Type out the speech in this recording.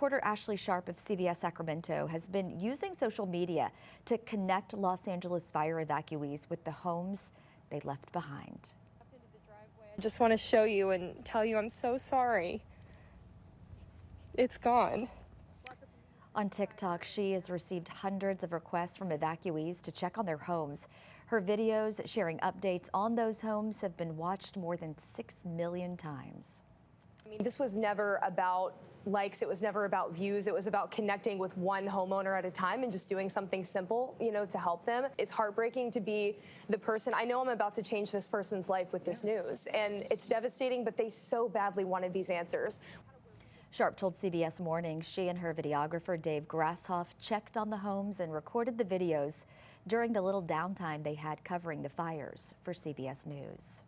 reporter Ashley Sharp of CBS Sacramento has been using social media to connect Los Angeles fire evacuees with the homes they left behind. I just want to show you and tell you I'm so sorry. It's gone. On TikTok, she has received hundreds of requests from evacuees to check on their homes. Her videos sharing updates on those homes have been watched more than 6 million times. I mean, this was never about likes, it was never about views, it was about connecting with one homeowner at a time and just doing something simple, to help them. It's heartbreaking to be the person. I know I'm about to change this person's life with this news, and it's devastating, but they so badly wanted these answers. Sharp told CBS Mornings she and her videographer Dave Grasshoff checked on the homes and recorded the videos during the little downtime they had covering the fires for CBS News.